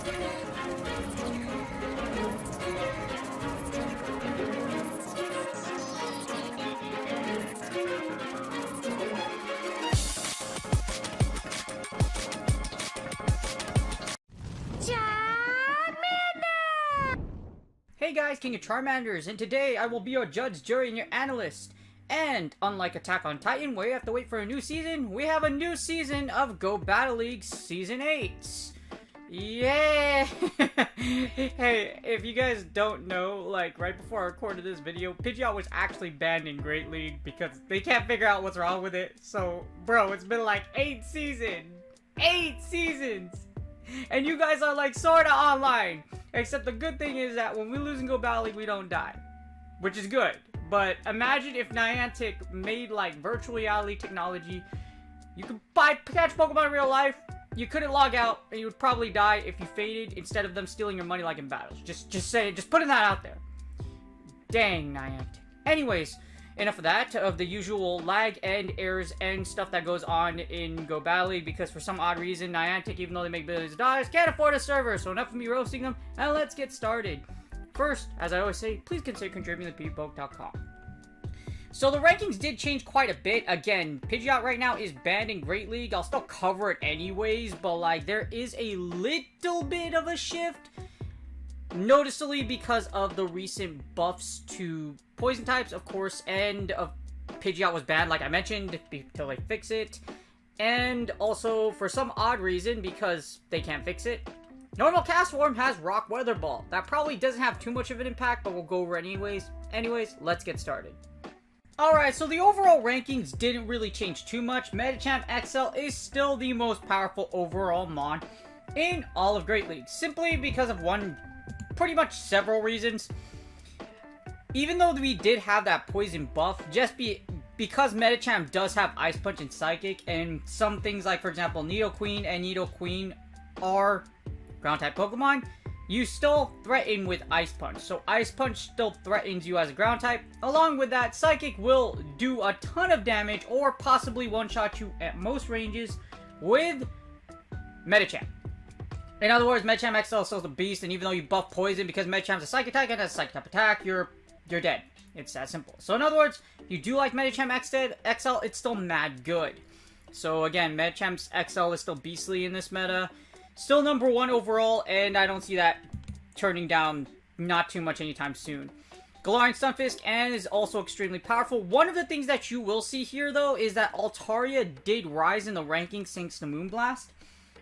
Hey guys, King of Charmanders, and today I will be your judge, jury, and your analyst. And unlike Attack on Titan, where you have to wait for a new season, we have a new season of Go Battle League Season 8. Yeah! Hey, if you guys don't know, like, right before I recorded this video, Pidgeot was actually banned in Great League because they can't figure out what's wrong with it. So, bro, it's been like 8 seasons! 8 seasons! And you guys are like sorta online. Except the good thing is that when we lose in Go Battle League, we don't die. Which is good. But imagine if Niantic made like virtual reality technology. You could catch Pokemon in real life. You couldn't log out and you would probably die if you faded instead of them stealing your money like in battles. Just putting that out there. Dang, Niantic. Anyways, enough of that, of the usual lag and errors and stuff that goes on in Go Battle League, because for some odd reason, Niantic, even though they make billions of dollars, can't afford a server, so enough of me roasting them, and let's get started. First, as I always say, please consider contributing to PeteBoke.com. So the rankings did change quite a bit. Again, Pidgeot right now is banned in Great League. I'll still cover it anyways, but like, there is a little bit of a shift. Noticeably because of the recent buffs to poison types, of course, and Pidgeot was banned, like I mentioned, until they fix it. And also, for some odd reason, because they can't fix it, normal cast form has Rock Weather Ball. That probably doesn't have too much of an impact, but we'll go over it anyways. Anyways, let's get started. Alright, so the overall rankings didn't really change too much. Medicham XL is still the most powerful overall Mon in all of Great League, simply because of pretty much several reasons. Even though we did have that poison buff, because Medicham does have Ice Punch and Psychic, and some things like, for example, Nidoqueen and Nidoqueen are Ground-type Pokemon, you still threaten with Ice Punch. So Ice Punch still threatens you as a Ground-type. Along with that, Psychic will do a ton of damage, or possibly one-shot you at most ranges with Medicham. In other words, Medicham XL is still the beast, and even though you buff poison, because Medicham's a Psychic attack and has a Psychic type attack, you're dead. It's that simple. So in other words, you do like Medicham XL, it's still mad good. So again, Medicham XL is still beastly in this meta. Still number 1 overall, and I don't see that turning down not too much anytime soon. Galarian Stunfisk and is also extremely powerful. One of the things that you will see here, though, is that Altaria did rise in the rankings thanks to Moonblast.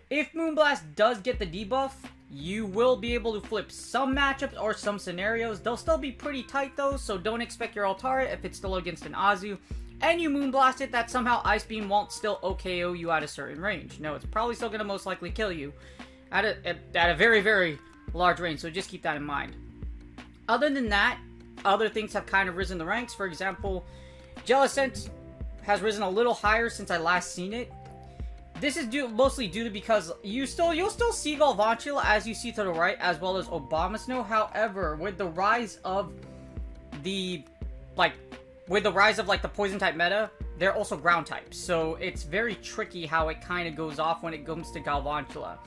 If Moonblast does get the debuff, you will be able to flip some matchups or some scenarios. They'll still be pretty tight though, so don't expect your Altaria if it's still against an Azu. And you Moonblast it, that somehow Ice Beam won't still OKO you at a certain range. No, it's probably still going to most likely kill you at a very, very large range, so just keep that in mind. Other than that, other things have kind of risen the ranks. For example, Jellicent has risen a little higher since I last seen it. This is mostly due to because you'll still see Galvantula as you see to the right, as well as Abomasnow. However, with the rise of the poison type meta, they're also ground types. So it's very tricky how it kind of goes off when it comes to Galvantula.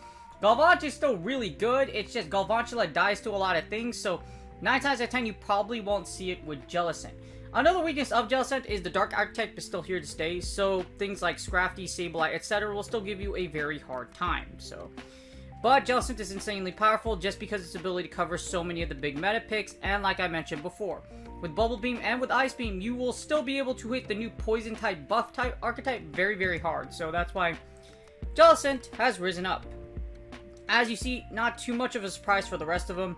Galvantula is still really good. It's just Galvantula dies to a lot of things. So 9 times out of 10, you probably won't see it with Jellicent. Another weakness of Jellicent is the Dark Archetype is still here to stay, so things like Scrafty, Sableye, etc. will still give you a very hard time, But Jellicent is insanely powerful just because its ability to cover so many of the big meta picks, and like I mentioned before, with Bubble Beam and with Ice Beam, you will still be able to hit the new Poison type, Buff type archetype very, very hard, so that's why Jellicent has risen up. As you see, not too much of a surprise for the rest of them.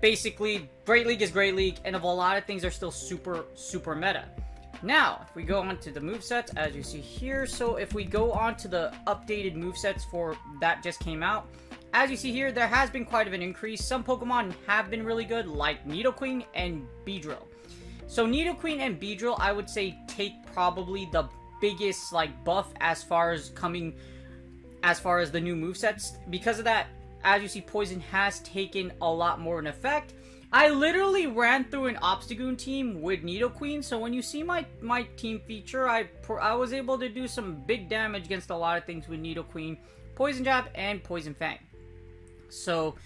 Basically, Great League is Great League, and of a lot of things are still super, super meta. Now, if we go on to the movesets, as you see here, so if we go on to the updated movesets for that just came out, as you see here, there has been quite of an increase. Some Pokemon have been really good, like Nidoqueen and Beedrill. So Nidoqueen and Beedrill, I would say, take probably the biggest buff as far as the new movesets. Because of that, as you see, Poison has taken a lot more in effect. I literally ran through an Obstagoon team with Nidoqueen, so when you see my team feature, I was able to do some big damage against a lot of things with Nidoqueen, Poison Jab, and Poison Fang. So,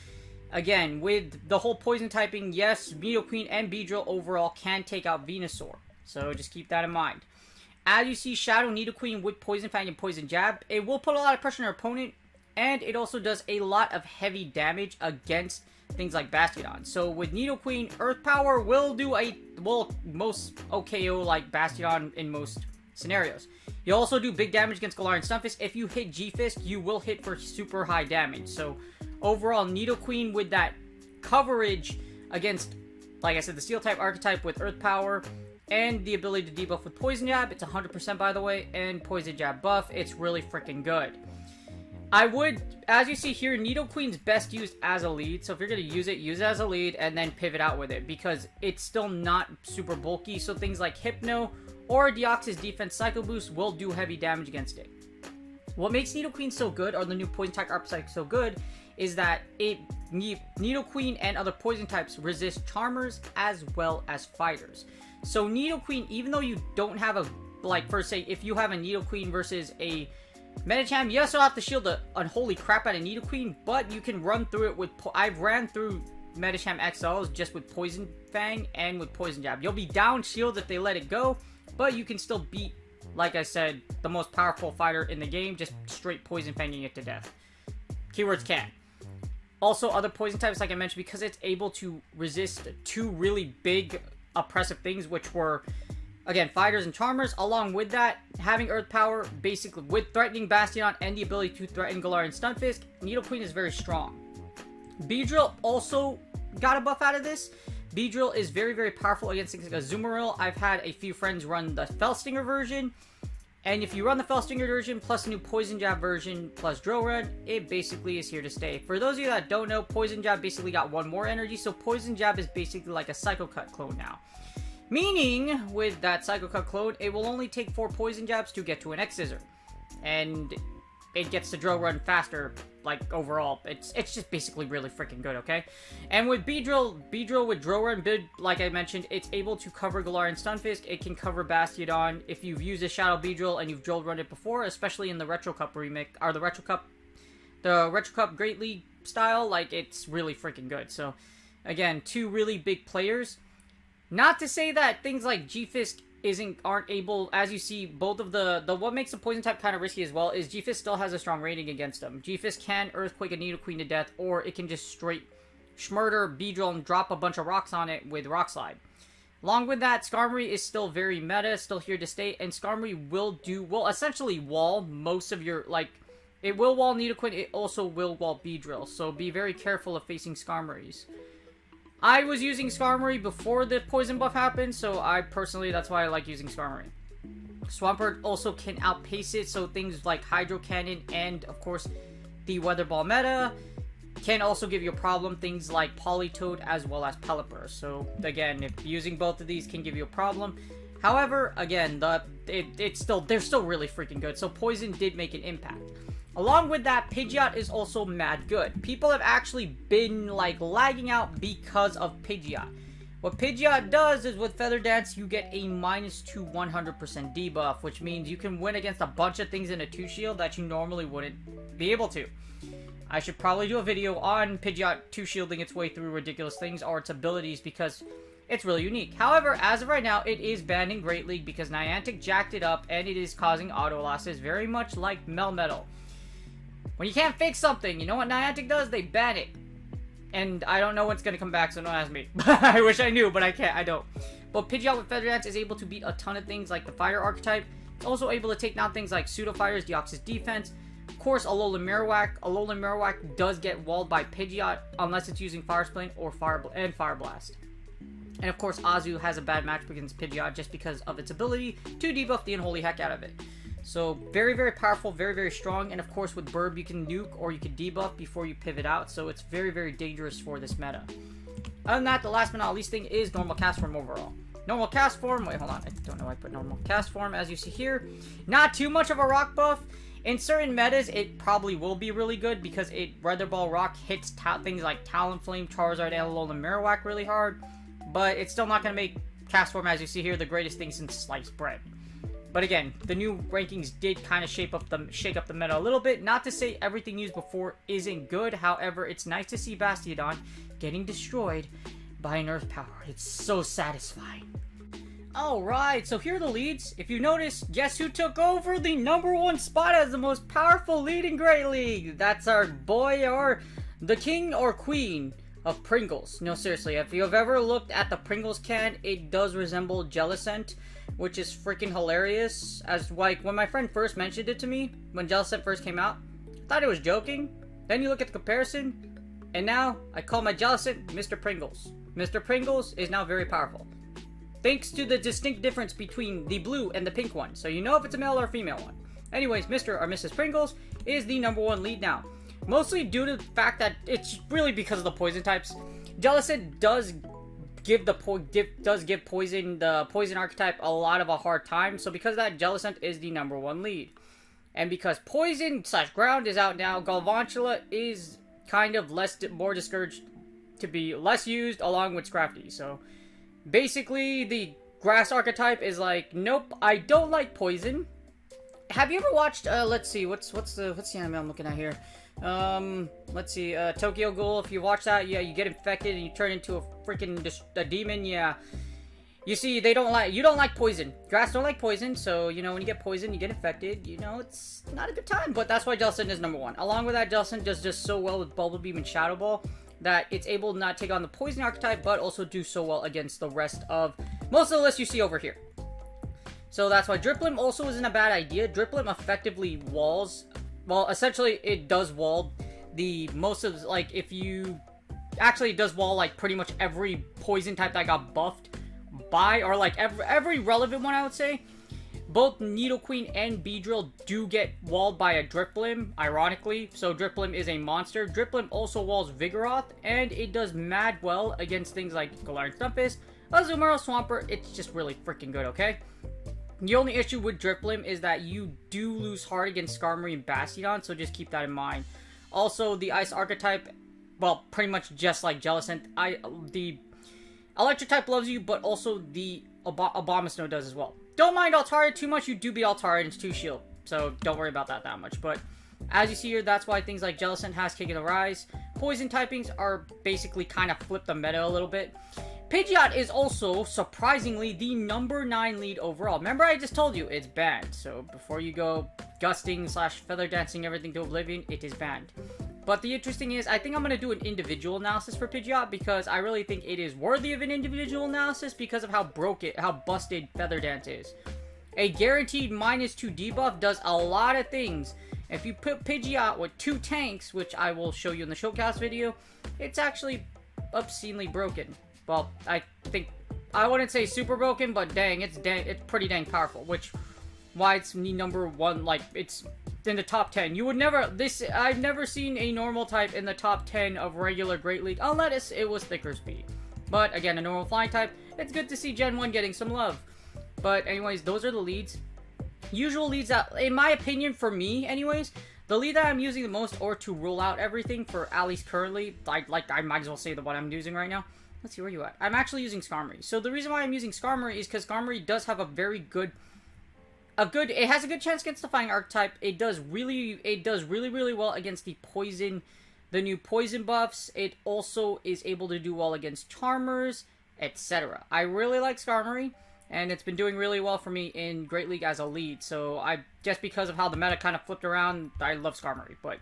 again, with the whole poison typing, yes, Nidoqueen and Beedrill overall can take out Venusaur. So, just keep that in mind. As you see, Shadow Nidoqueen with Poison Fang and Poison Jab, it will put a lot of pressure on your opponent, and it also does a lot of heavy damage against things like Bastiodon. So with Nidoqueen, Earth Power will do most OKO like Bastiodon in most scenarios. You also do big damage against Galarian Stunfisk. If you hit G-Fist, you will hit for super high damage. So overall, Nidoqueen with that coverage against, like I said, the Steel-type archetype with Earth Power, and the ability to debuff with Poison Jab, it's 100% by the way, and Poison Jab buff, it's really freaking good. I would, as you see here, Nidoqueen's best used as a lead, so if you're going to use it as a lead, and then pivot out with it, because it's still not super bulky, so things like Hypno or Deoxys Defense Psycho Boost will do heavy damage against it. What makes Nidoqueen so good, or the new Poison type archetype so good, is that Nidoqueen and other Poison types resist Charmers as well as Fighters. So Nidoqueen, even though you don't have a, like, for say, if you have a Nidoqueen versus a Medicham, you also have to shield the unholy crap out of Nidoqueen, but you can run through it with, I've ran through Medicham XLs just with Poison Fang and with Poison Jab. You'll be down shields if they let it go, but you can still beat, like I said, the most powerful fighter in the game, just straight Poison Fanging it to death. Keywords can. Also, other Poison types, like I mentioned, because it's able to resist two really big oppressive things, which were, again, Fighters and Charmers. Along with that, having Earth Power, basically, with threatening Bastiodon and the ability to threaten Galarian Stunfisk, Nidoqueen is very strong. Beedrill also got a buff out of this. Beedrill is very, very powerful against things like Azumarill. I've had a few friends run the Fellstinger version, and if you run the Fellstinger version, plus a new Poison Jab version, plus Drill Run, it basically is here to stay. For those of you that don't know, Poison Jab basically got one more energy, so Poison Jab is basically like a Psycho Cut clone now. Meaning, with that Psycho Cut clone, it will only take 4 Poison Jabs to get to an X-Scissor. And it gets to Drill Run faster, like, overall. It's just basically really freaking good, okay? And with Beedrill with Drill Run, like I mentioned, it's able to cover Galarian Stunfisk. It can cover Bastiodon. If you've used a Shadow Beedrill and you've Drill Run it before, especially in the Retro Cup remake, or the Retro Cup Great League style, like, it's really freaking good. So, again, 2 really big players. Not to say that things like G-Fisk aren't able, as you see, both of the what makes the Poison type kind of risky as well is G-Fisk still has a strong rating against them. G-Fisk can Earthquake a Nidoqueen to death, or it can just straight Schmurder Beedrill and drop a bunch of rocks on it with Rock Slide. Along with that, Skarmory is still very meta, still here to stay, and Skarmory will essentially wall most of your, like, it will wall Nidoqueen, it also will wall Beedrill, so be very careful of facing Skarmories. I was using Skarmory before the poison buff happened, so that's why I like using Skarmory. Swampert also can outpace it, so things like Hydro Cannon and, of course, the Weather Ball meta can also give you a problem. Things like Politoed as well as Pelipper. So, again, if using both of these can give you a problem. However, again, they're still really freaking good, so Poison did make an impact. Along with that, Pidgeot is also mad good. People have actually been, like, lagging out because of Pidgeot. What Pidgeot does is with Feather Dance, you get a -2 100% debuff, which means you can win against a bunch of things in a 2-shield that you normally wouldn't be able to. I should probably do a video on Pidgeot 2-shielding its way through ridiculous things or its abilities because it's really unique. However, as of right now, it is banned in Great League because Niantic jacked it up and it is causing auto losses very much like Melmetal. When you can't fix something, you know what Niantic does? They ban it. And I don't know what's going to come back, so don't ask me. I wish I knew, but I can't. I don't. But Pidgeot with Feather Dance is able to beat a ton of things like the Fire archetype. It's also able to take down things like Pseudo Fighters, Deoxys Defense. Of course, Alolan Marowak. Alolan Marowak does get walled by Pidgeot unless it's using Fire Splain or Fire Blast. And of course, Azu has a bad match against Pidgeot just because of its ability to debuff the unholy heck out of it. So, very, very powerful, very, very strong, and of course with Burb you can nuke or you can debuff before you pivot out, so it's very, very dangerous for this meta. Other than that, the last but not least thing is normal cast form overall. Normal cast form, wait, hold on, I don't know why I put normal cast form, as you see here. Not too much of a rock buff. In certain metas, it probably will be really good because Weather Ball Rock hits things like Talonflame, Charizard, and Alolan Marowak really hard, but it's still not going to make cast form, as you see here, the greatest thing since sliced bread. But again, the new rankings did kind of shake up the meta a little bit. Not to say everything used before isn't good. However, it's nice to see Bastiodon getting destroyed by an Earth power. It's so satisfying. Alright, so here are the leads. If you notice, guess who took over the #1 spot as the most powerful lead in Great League? That's our boy, or the king or queen of Pringles. No, seriously, if you've ever looked at the Pringles can, it does resemble Jellicent, which is freaking hilarious. As like, when my friend first mentioned it to me, when Jellicent first came out, I thought it was joking. Then you look at the comparison, and now I call my Jellicent Mr. Pringles. Mr. Pringles is now very powerful, thanks to the distinct difference between the blue and the pink one, so you know if it's a male or female one. Anyways, Mr. or Mrs. Pringles is the #1 lead now. Mostly due to the fact that it's really because of the poison types. Jellicent does give the poison archetype a lot of a hard time, so because of that, Jellicent is the #1 lead. And because poison/ground is out now, Galvantula is kind of more discouraged to be less used along with Scrafty. So basically, the grass archetype is like, nope, I don't like poison. Have you ever watched, let's see, what's the anime I'm looking at here? Let's see, Tokyo Ghoul. If you watch that, yeah, you get infected and you turn into a freaking demon, yeah. You see, you don't like poison. Grass don't like poison, so, you know, when you get poisoned, you get infected, you know, it's not a good time. But that's why Jellicent is #1. Along with that, Jellicent does just so well with Bubble Beam and Shadow Ball that it's able to not take on the poison archetype, but also do so well against the rest of most of the list you see over here. So that's why Driplim also isn't a bad idea. Driplim effectively walls, well, essentially it does wall the most of, like, if you, actually it does wall, like, pretty much every poison type that got buffed by, or like every relevant one, I would say. Both Nidoqueen and Beedrill do get walled by a Driplim, ironically. So Driplim is a monster. Driplim also walls Vigoroth, and it does mad well against things like Galarian Stunfisk, Azumarill, Swampert. It's just really freaking good, okay? The only issue with Driplim is that you do lose hard against Skarmory and Bastiodon, so just keep that in mind. Also, the Ice archetype, well, pretty much just like Jellicent, the Electric type loves you, but also the Abomasnow does as well. Don't mind Altaria too much. You do beat Altaria and it's 2 shield, so don't worry about that much. But as you see here, that's why things like Jellicent has taken a rise. Poison typings are basically kind of flipped the meta a little bit. Pidgeot is also, surprisingly, the #9 lead overall. Remember, I just told you, it's banned. So before you go gusting/feather dancing everything to oblivion, it is banned. But the interesting is, I think I'm going to do an individual analysis for Pidgeot, because I really think it is worthy of an individual analysis because of how busted Feather Dance is. A guaranteed -2 debuff does a lot of things. If you put Pidgeot with 2 tanks, which I will show you in the showcase video, it's actually obscenely broken. Well, I wouldn't say super broken, but it's pretty dang powerful, which why it's #1, like, it's in the top 10. You would never, I've never seen a normal type in the top 10 of regular Great League, unless it was Thicker Speed. But again, a normal flying type, it's good to see Gen 1 getting some love. But anyways, those are the leads. Usual leads that, in my opinion, for me anyways, the lead that I'm using the most, or to rule out everything for at least currently, I might as well say the one I'm using right now. Let's see, where you at? I'm actually using Skarmory. So the reason why I'm using Skarmory is because Skarmory does have a very good, it has a good chance against the Fighting archetype. It does really well against the new poison buffs. It also is able to do well against Charmers, etc. I really like Skarmory, and it's been doing really well for me in Great League as a lead. So just because of how the meta kind of flipped around, I love Skarmory. But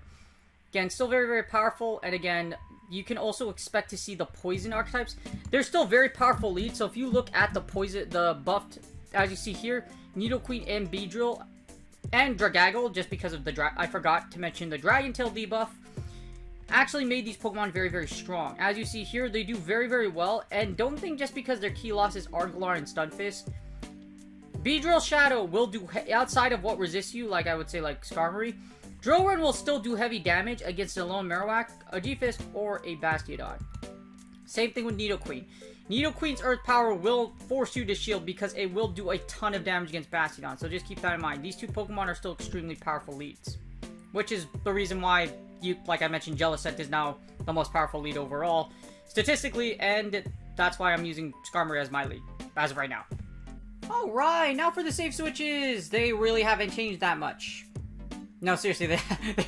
again, still very powerful. And again, you can also expect to see the poison archetypes. They're still very powerful leads. So if you look at the buffed, as you see here, Nidoqueen and Beedrill and Dragaggle, just because of I forgot to mention the Dragon Tail debuff, actually made these Pokemon very strong. As you see here, they do very well, and don't think just because their key losses are Galar and Stunfisk. Beedrill Shadow will do, outside of what resists you, like I would say like Skarmory, Drillrun will still do heavy damage against a lone Marowak, a G-Fist, or a Bastiodon. Same thing with Nidoqueen. Nidoqueen's Earth Power will force you to shield because it will do a ton of damage against Bastiodon, so just keep that in mind. These two Pokemon are still extremely powerful leads, which is the reason why, like I mentioned, Jellicent is now the most powerful lead overall, statistically, and that's why I'm using Skarmory as my lead, as of right now. Alright, now for the save switches. They really haven't changed that much. No, seriously, they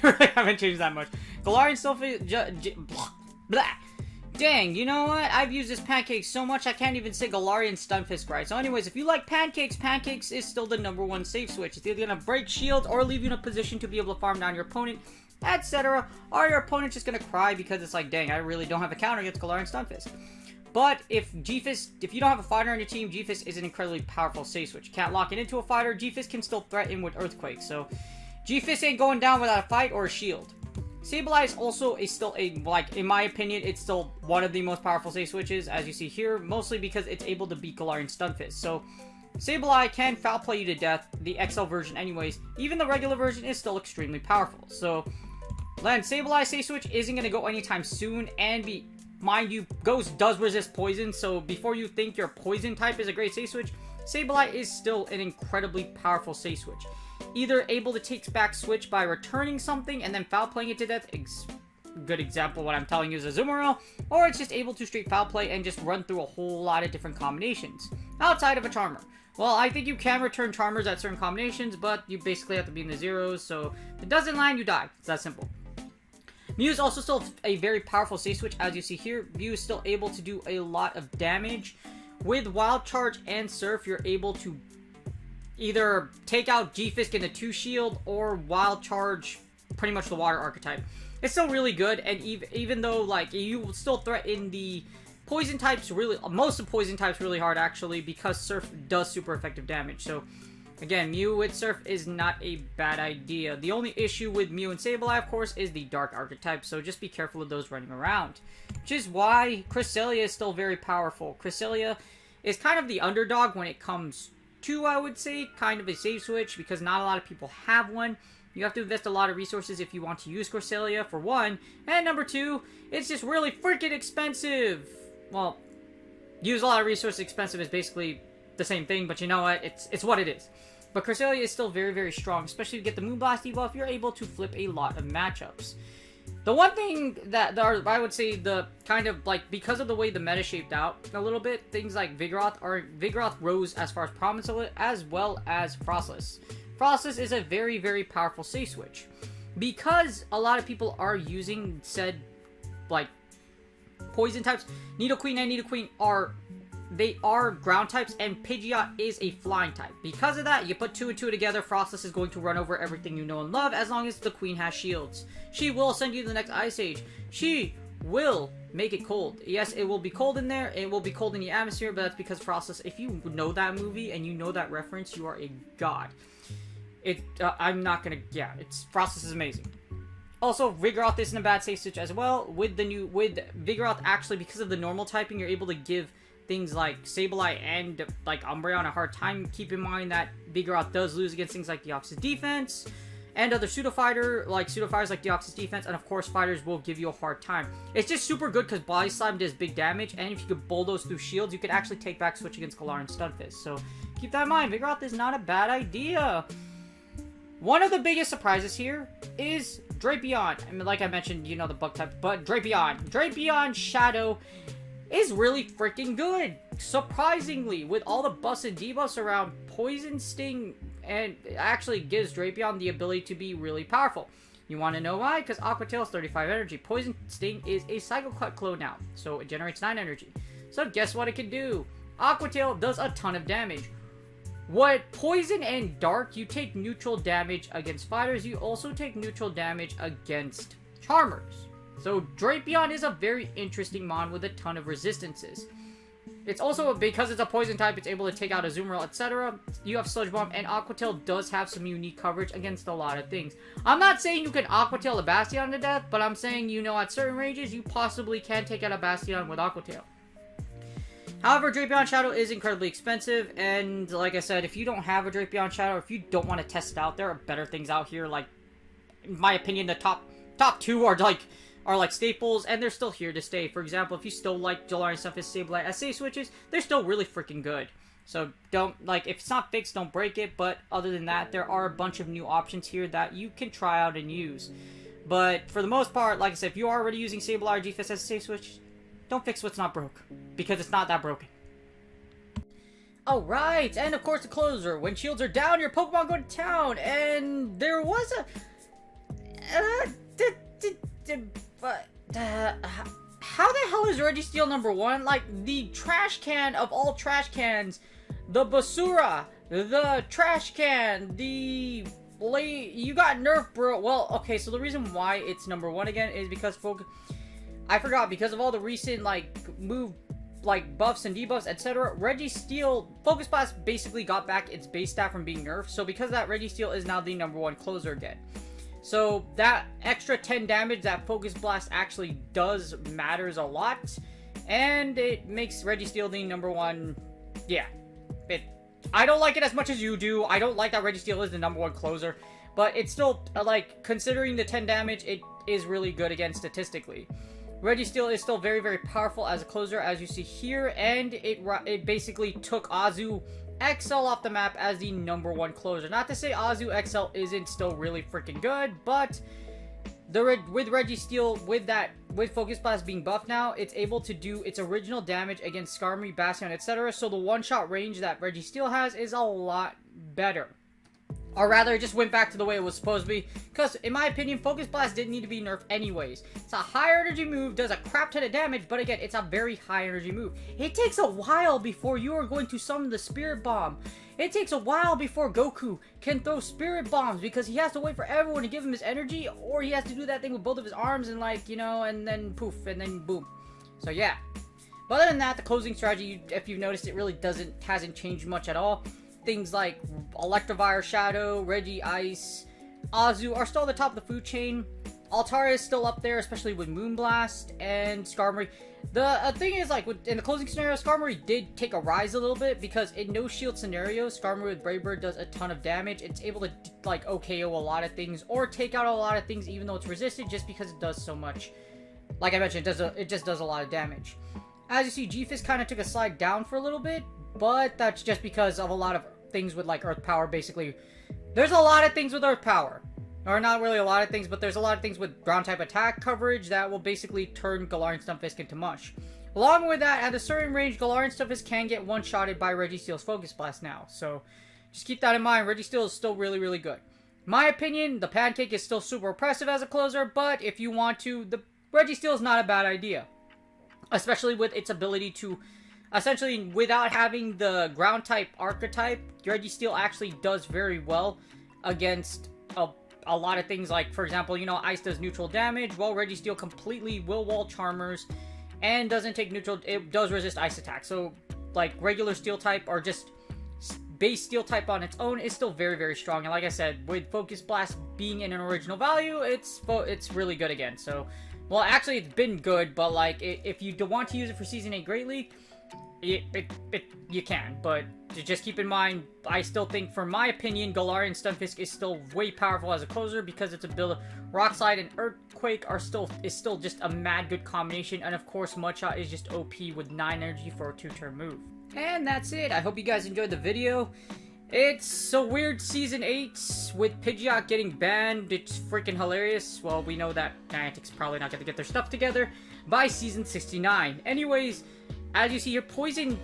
really haven't changed that much. Galarian Stunfisk... Blah. Dang, you know what? I've used this Pancake so much I can't even say Galarian Stunfisk right. So anyways, if you like Pancakes, Pancakes is still the #1 save switch. It's either going to break shields or leave you in a position to be able to farm down your opponent, etc. Or your opponent's just going to cry because it's like, dang, I really don't have a counter against Galarian Stunfisk. But if you don't have a fighter on your team, G-Fist is an incredibly powerful save switch. You can't lock it into a fighter. G-Fist can still threaten with Earthquake. So G-Fist ain't going down without a fight or a shield. Sableye is also in my opinion, it's still one of the most powerful save switches, as you see here, mostly because it's able to beat Galarian Stunfisk. So Sableye can foul play you to death, the XL version anyways. Even the regular version is still extremely powerful. So, Sableye save switch isn't going to go anytime soon, and mind you, Ghost does resist poison, so before you think your poison type is a great save switch, Sableye is still an incredibly powerful save switch. Either able to take back switch by returning something and then foul playing it to death. Good example, what I'm telling you is Azumarill. Or it's just able to straight foul play and just run through a whole lot of different combinations. Outside of a Charmer. Well, I think you can return Charmers at certain combinations, but you basically have to be in the zeros. So if it doesn't land, you die. It's that simple. Mew is also still a very powerful save switch. As you see here, Mew is still able to do a lot of damage. With Wild Charge and Surf, you're able to either take out G-Fisk in a 2 shield or Wild Charge pretty much the water archetype. It's still really good, and even though like you will still threaten the poison types most of poison types really hard actually, because Surf does super effective damage. So again, Mew with Surf is not a bad idea. The only issue with Mew and Sableye, of course, is the dark archetype, so just be careful of those running around. Which is why Cresselia is still very powerful. Cresselia is kind of the underdog when it comes to, I would say, kind of a save switch, because not a lot of people have one. You have to invest a lot of resources if you want to use Cresselia, for one. And number two, it's just really freaking expensive. Well, use a lot of resources, expensive is basically the same thing, but you know what? It's what it is. But Cresselia is still very, very strong, especially if you get the Moonblast debuff, you're able to flip a lot of matchups. The one thing that I would say the kind of like, because of the way the meta shaped out a little bit, things like Vigoroth rose as far as prominence of it, as well as Frostless. Frostless is a very, very powerful save switch. Because a lot of people are using said, like, poison types, Nidoqueen and Nidoqueen are ground types, and Pidgeot is a flying type. Because of that, you put 2 and 2 together, Frostless is going to run over everything you know and love, as long as the Queen has shields. She will send you to the next Ice Age. She will make it cold. Yes, it will be cold in there, it will be cold in the atmosphere, but that's because Frostless, if you know that movie and you know that reference, you are a god. Frostless is amazing. Also, Vigoroth isn't a bad save switch as well. With Vigoroth, actually, because of the normal typing, you're able to give things like Sableye and like Umbreon a hard time. Keep in mind that Vigoroth does lose against things like Deoxys defense and other pseudo-fighters like Deoxys defense, and of course fighters will give you a hard time. It's just super good because Body Slam does big damage, and if you could bulldoze through shields, you could actually take back switch against Galarian Stunfisk. So keep that in mind. Vigoroth is not a bad idea. One of the biggest surprises here is Drapion. I mean, like I mentioned, you know the bug type, but Drapion Shadow is really freaking good. Surprisingly, with all the buffs and debuffs around, Poison Sting, and it actually gives Drapion the ability to be really powerful. You want to know why? Because Aqua Tail is 35 energy. Poison Sting is a Psycho Cut clone now, so it generates 9 energy. So guess what it can do? Aqua Tail does a ton of damage. What Poison and Dark, you take neutral damage against fighters, you also take neutral damage against Charmers. So Drapion is a very interesting mon with a ton of resistances. It's also, because it's a poison type, it's able to take out Azumarill, etc. You have Sludge Bomb, and Aqua Tail does have some unique coverage against a lot of things. I'm not saying you can Aqua Tail a Bastion to death, but I'm saying, you know, at certain ranges, you possibly can take out a Bastion with Aqua Tail. However, Drapion Shadow is incredibly expensive, and like I said, if you don't have a Drapion Shadow, if you don't want to test it out, there are better things out here. Like, in my opinion, the top 2 are like staples, and they're still here to stay. For example, if you still like Galarian Stunfisk, Sableye as save switches, they're still really freaking good. So don't, like, if it's not fixed, don't break it. But other than that, there are a bunch of new options here that you can try out and use. But for the most part, like I said, if you are already using Sableye or G-Fist as a save switch, don't fix what's not broke, because it's not that broken. Oh, right, and of course the closer. When shields are down, your Pokemon go to town, and there was a... how the hell is Registeel #1? Like, the trash can of all trash cans, the Basura, the trash can, the... You got Nerf, bro. Well, okay, so the reason why it's #1 again is because I forgot, because of all the recent, like, buffs and debuffs, etc. Registeel, Focus Blast basically got back its base stat from being nerfed, so because of that, Registeel is now the #1 closer again. So that extra 10 damage that Focus Blast actually does matters a lot, and it makes Registeel the #1, yeah. I don't like it as much as you do. I don't like that Registeel is the #1 closer, but it's still, like, considering the 10 damage, it is really good again statistically. Registeel is still very, very powerful as a closer, as you see here, and it basically took Azu XL off the map as the #1 closer. Not to say Azu XL isn't still really freaking good, but with Registeel, with Focus Blast being buffed now, it's able to do its original damage against Skarmory, Bastion, etc. So the one-shot range that Registeel has is a lot better. Or rather, it just went back to the way it was supposed to be. Because, in my opinion, Focus Blast didn't need to be nerfed anyways. It's a higher energy move, does a crap ton of damage, but again, it's a very high energy move. It takes a while before you are going to summon the Spirit Bomb. It takes a while before Goku can throw Spirit Bombs, because he has to wait for everyone to give him his energy, or he has to do that thing with both of his arms, and like, you know, and then poof, and then boom. So yeah. But other than that, the closing strategy, if you've noticed, it really hasn't changed much at all. Things like Electivire, Shadow, Reggie, Ice, Azu are still at the top of the food chain. Altaria is still up there, especially with Moonblast and Skarmory. The thing is, like, in the closing scenario, Skarmory did take a rise a little bit, because in no shield scenarios, Skarmory with Brave Bird does a ton of damage. It's able to, like, OKO a lot of things, or take out a lot of things even though it's resisted, just because it does so much. Like I mentioned, it just does a lot of damage. As you see, G-Fist kind of took a slide down for a little bit, but that's just because of a lot of things with, like, Earth Power, basically. There's a lot of things with Earth Power. Or not really a lot of things, but there's a lot of things with ground type attack coverage that will basically turn Galarian Stunfisk into mush. Along with that, at a certain range, Galarian Stunfisk can get one-shotted by Registeel's Focus Blast now. So, just keep that in mind. Registeel is still really, really good. In my opinion, the Pancake is still super oppressive as a closer, but if you want to, the Registeel is not a bad idea. Especially with its ability to, essentially, without having the ground type archetype, Registeel actually does very well against a lot of things. Like, for example, you know, Ice does neutral damage, while Registeel completely will wall Charmers and doesn't take neutral. It does resist Ice attack. So, like, regular Steel type or just base Steel type on its own is still very, very strong. And like I said, with Focus Blast being in an original value, it's really good again. So, well, actually, it's been good, but, like, if you want to use it for Season 8 Great League, you can, but just keep in mind, I still think, for my opinion, Galarian Stunfisk is still way powerful as a closer, because its ability, Rock Slide and Earthquake is still just a mad good combination, and of course, Mudshot is just OP with 9 energy for a 2-turn move. And that's it. I hope you guys enjoyed the video. It's a weird Season 8 with Pidgeot getting banned. It's freaking hilarious. Well, we know that Niantic's probably not going to get their stuff together by Season 69. Anyways, as you see here,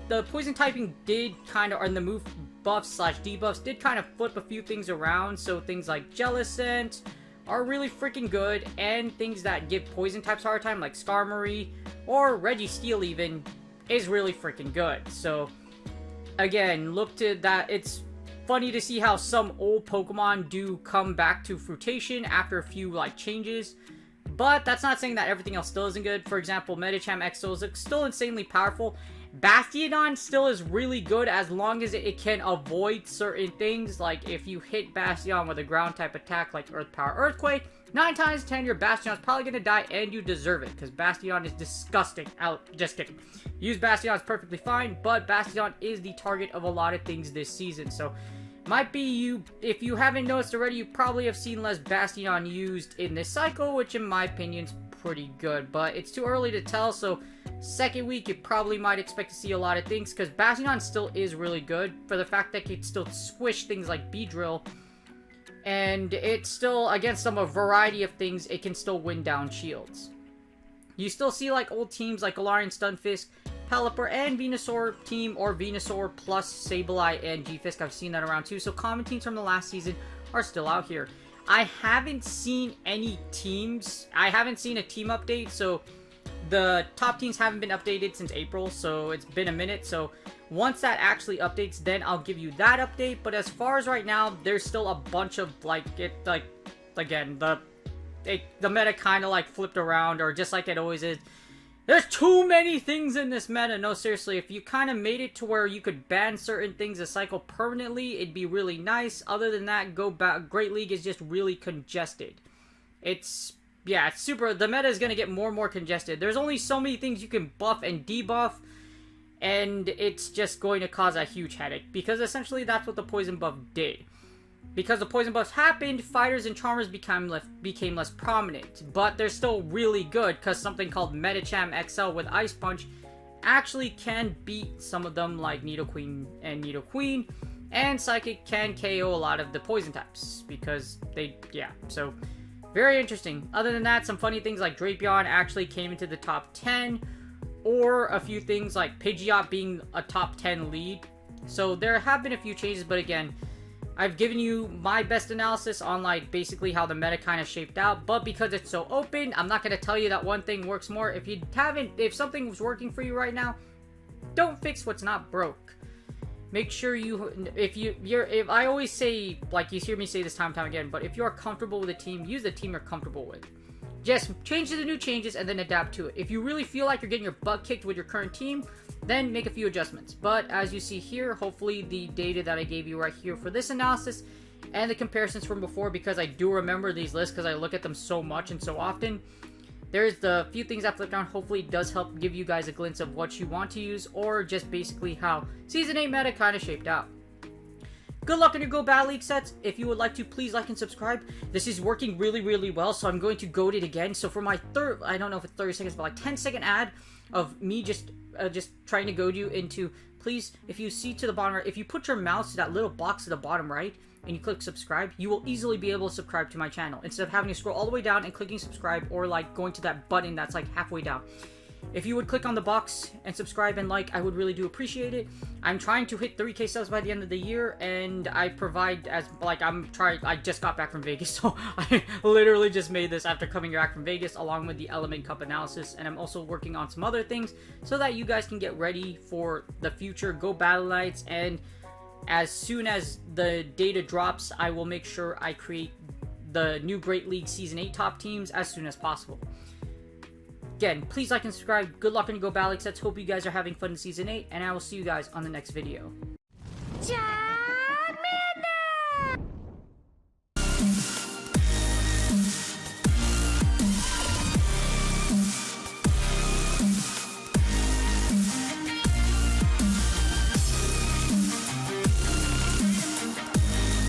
the poison typing did kind of, and the move buffs / debuffs did kind of flip a few things around. So things like Jellicent are really freaking good, and things that give poison types a hard time, like Skarmory or Registeel even, is really freaking good. So again, look to that. It's funny to see how some old Pokemon do come back to fruition after a few, like, changes. But that's not saying that everything else still isn't good. For example, Medicham XO is still insanely powerful. Bastiodon still is really good as long as it can avoid certain things. Like, if you hit Bastiodon with a ground type attack like Earth Power Earthquake, 9 times 10 your Bastiodon is probably going to die, and you deserve it, because Bastiodon is disgusting. Just kidding. Use Bastiodon is perfectly fine, but Bastiodon is the target of a lot of things this season. So, might be you, if you haven't noticed already, you probably have seen less Bastiodon used in this cycle, which in my opinion is pretty good. But it's too early to tell, so second week you probably might expect to see a lot of things, because Bastiodon still is really good for the fact that it can still squish things like Beedrill, and it's still, against a variety of things, it can still win down shields. You still see, like, old teams like Galarian Stunfisk Pelipper and Venusaur team, or Venusaur plus Sableye and G-Fisk. I've seen that around too. So common teams from the last season are still out here. I haven't seen any teams. I haven't seen a team update, so the top teams haven't been updated since April, so it's been a minute. So once that actually updates, then I'll give you that update. But as far as right now, there's still a bunch of again, the meta kind of like flipped around, or just like it always is. There's too many things in this meta. No, seriously, if you kind of made it to where you could ban certain things a cycle permanently, it'd be really nice. Other than that, Great League is just really congested. It's super. The meta is going to get more and more congested. There's only so many things you can buff and debuff, and it's just going to cause a huge headache, because essentially that's what the poison buff did. Because the poison buffs happened, fighters and charmers became less prominent, but they're still really good, because something called Medicham XL with Ice Punch actually can beat some of them, like Nidoqueen and Nidoqueen, and Psychic can KO a lot of the poison types, because so very interesting. Other than that, some funny things like Drapion actually came into the top 10, or a few things like Pidgeot being a top 10 lead. So there have been a few changes, but again, I've given you my best analysis on like basically how the meta kind of shaped out, but because it's so open, I'm not going to tell you that one thing works more. If something was working for you right now, don't fix what's not broke. Make sure if I always say, like, you hear me say this time and time again, but if you're comfortable with a team, use the team you're comfortable with. Just change to the new changes and then adapt to it. If you really feel like you're getting your butt kicked with your current team, then make a few adjustments. But as you see here, hopefully the data that I gave you right here for this analysis and the comparisons from before, because I do remember these lists because I look at them so much and so often, there's the few things I flipped on. Hopefully it does help give you guys a glimpse of what you want to use, or just basically how Season 8 meta kind of shaped out. Good luck in your Go Battle League sets. If you would like to, please like and subscribe. This is working really, really well, so I'm going to goat it again. So for my third, I don't know if it's 30 seconds, but like 10-second ad of me just trying to goad you into, please, if you see to the bottom right, if you put your mouse to that little box to the bottom right, and you click subscribe, you will easily be able to subscribe to my channel, instead of having to scroll all the way down and clicking subscribe, or like going to that button that's like halfway down. If you would click on the box and subscribe and like, I would really do appreciate it. I'm trying to hit 3K subs by the end of the year, and I provide I just got back from Vegas, so I literally just made this after coming back from Vegas, along with the Element Cup analysis, and I'm also working on some other things so that you guys can get ready for the future Go Battle Nights, and as soon as the data drops, I will make sure I create the new Great League Season 8 top teams as soon as possible. Again, please like and subscribe. Good luck in your Go Battle League sets. Hope you guys are having fun in Season 8, and I will see you guys on the next video.